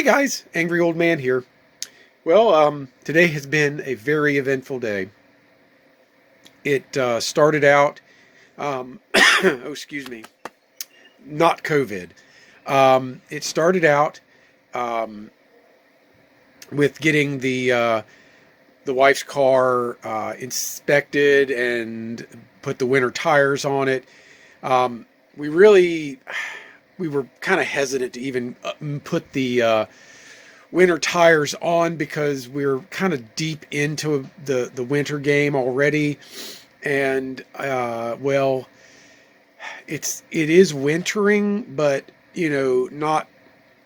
Hey guys, Angry Old Man here. Today has been a very eventful day. It started out, oh, excuse me, not COVID. It started out um, with getting the wife's car inspected and put the winter tires on it. Um, we really, we were kind of hesitant to even put the winter tires on because we're kind of deep into the winter game already, and it is wintering, but not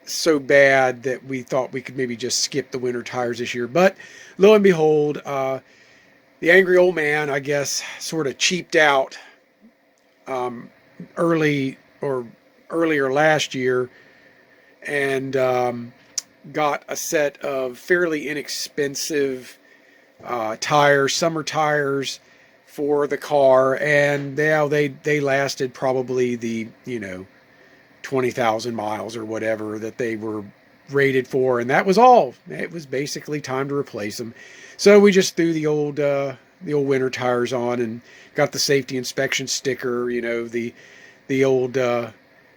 so bad that we thought we could maybe just skip the winter tires this year. But lo and behold, the angry old man, I guess, sort of cheaped out um, early or earlier last year, and got a set of fairly inexpensive tires, summer tires for the car, and they lasted probably the 20,000 miles or whatever that they were rated for, and that was all. It was basically time to replace them. So we just threw the old winter tires on and got the safety inspection sticker. The old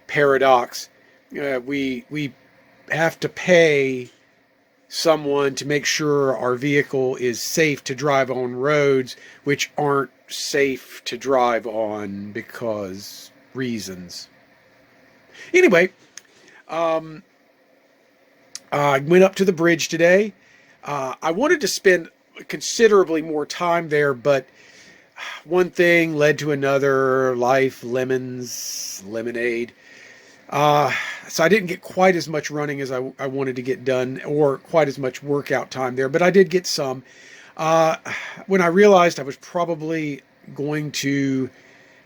paradox. We have to pay someone to make sure our vehicle is safe to drive on roads which aren't safe to drive on because reasons. Anyway, um, I went up to the bridge today. I wanted to spend considerably more time there, but one thing led to another. Life, lemons, lemonade. So I didn't get quite as much running as I wanted to get done, or quite as much workout time there, but I did get some. Uh, when I realized I was probably going to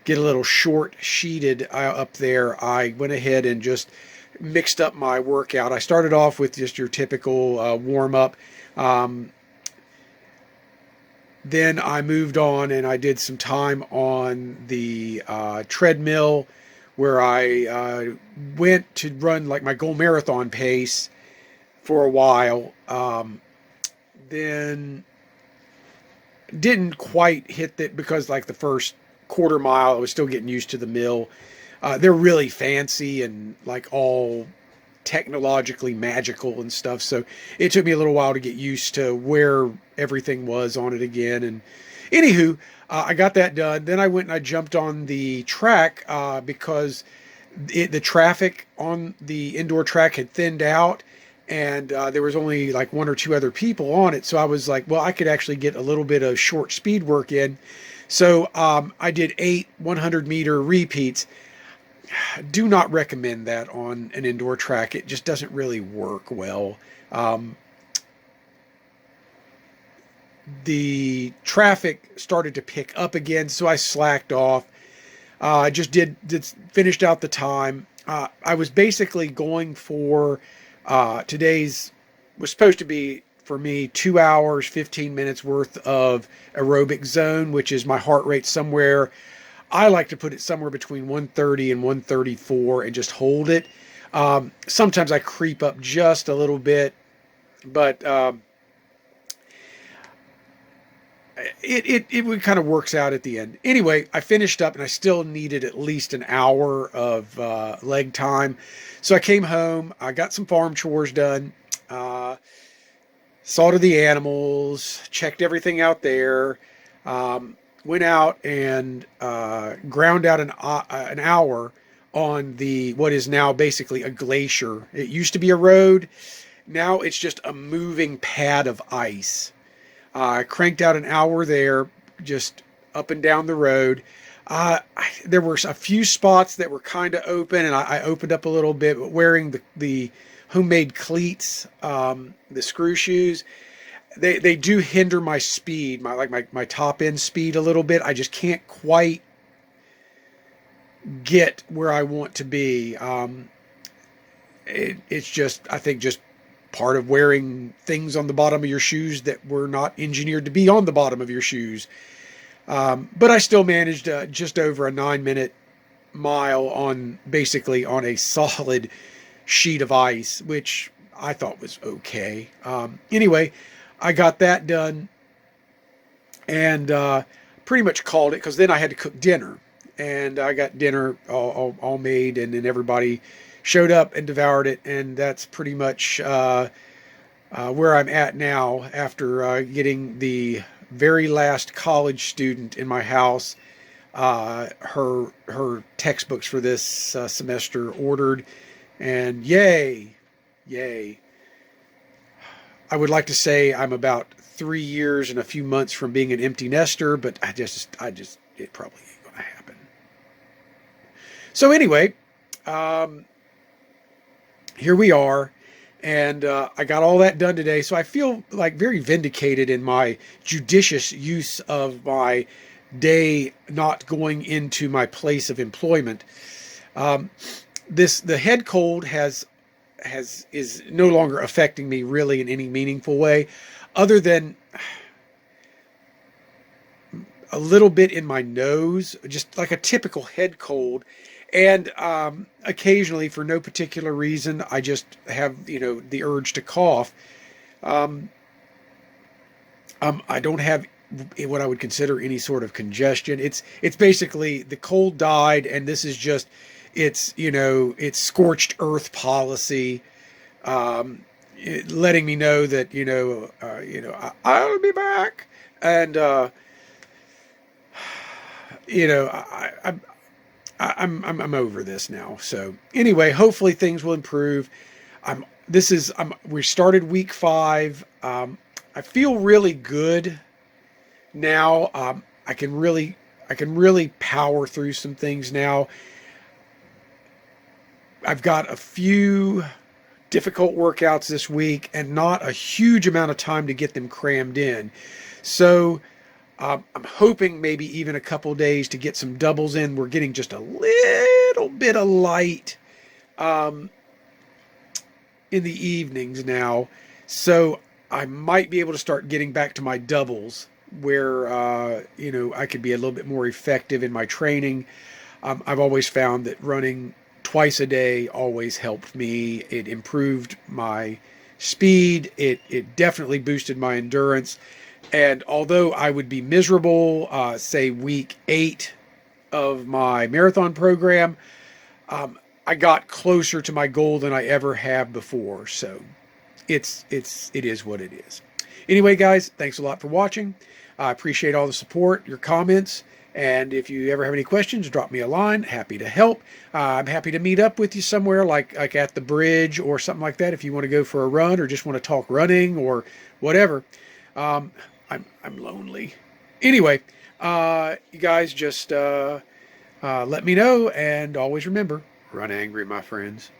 get a little short sheeted up there, I went ahead and just mixed up my workout. I started off with just your typical warm up. Um, then I moved on and I did some time on the treadmill, where I went to run like my goal marathon pace for a while. Then didn't quite hit that because like the first quarter mile, I was still getting used to the mill. They're really fancy and like all technologically magical and stuff. So it took me a little while to get used to where everything was on it again. And anywho, I got that done. Then I went and I jumped on the track because the traffic on the indoor track had thinned out, and there was only like one or two other people on it. So I was like, well, I could actually get a little bit of short speed work in. So I did 8 100-meter repeats. Do not recommend that on an indoor track. It just doesn't really work well. The traffic started to pick up again, so I slacked off. I just did finished out the time. I was basically going for today's was supposed to be for me 2 hours 15 minutes worth of aerobic zone, which is my heart rate somewhere. I like to put it somewhere between 130 and 134 and just hold it. Sometimes I creep up just a little bit, but it kind of works out at the end. Anyway, I finished up and I still needed at least an hour of leg time. So I came home, I got some farm chores done, saw to the animals, checked everything out there, went out and ground out an hour on the what is now basically a glacier. It used to be a road. Now it's just a moving pad of ice. I cranked out an hour there, just up and down the road. There were a few spots that were kind of open, and I opened up a little bit, but wearing the homemade cleats, the screw shoes, they do hinder my speed, my top end speed a little bit. I just can't quite get where I want to be. It's just, I think, just part of wearing things on the bottom of your shoes that were not engineered to be on the bottom of your shoes. But I still managed just over a 9-minute mile on basically on a solid sheet of ice, which I thought was okay. Anyway, I got that done and pretty much called it, because then I had to cook dinner. And I got dinner all made, and then everybody showed up and devoured it. And that's pretty much where I'm at now after getting the very last college student in my house her textbooks for this semester ordered, and yay. I would like to say I'm about 3 years and a few months from being an empty nester, but it probably ain't gonna happen. So anyway, here we are, and I got all that done today, so I feel like very vindicated in my judicious use of my day not going into my place of employment. The head cold is no longer affecting me really in any meaningful way, other than a little bit in my nose, just like a typical head cold. And occasionally, for no particular reason, I just have, the urge to cough. I don't have what I would consider any sort of congestion. It's basically the cold died, and this is just it's scorched earth policy, letting me know that I'll be back, and I'm over this now. So anyway, hopefully things will improve. We started week 5. I feel really good now. I can really power through some things now. I've got a few difficult workouts this week and not a huge amount of time to get them crammed in. So I'm hoping maybe even a couple days to get some doubles in. We're getting just a little bit of light in the evenings now. So I might be able to start getting back to my doubles where, I could be a little bit more effective in my training. I've always found that running twice a day always helped me. It improved my speed. It definitely boosted my endurance. And although I would be miserable, say week 8 of my marathon program, I got closer to my goal than I ever have before. So it is what it is. Anyway, guys, thanks a lot for watching. I appreciate all the support, your comments, and if you ever have any questions, drop me a line. Happy to help. I'm happy to meet up with you somewhere, like at the bridge or something like that, if you want to go for a run or just want to talk running or whatever. I'm lonely. Anyway, you guys just let me know, and always remember, run angry, my friends.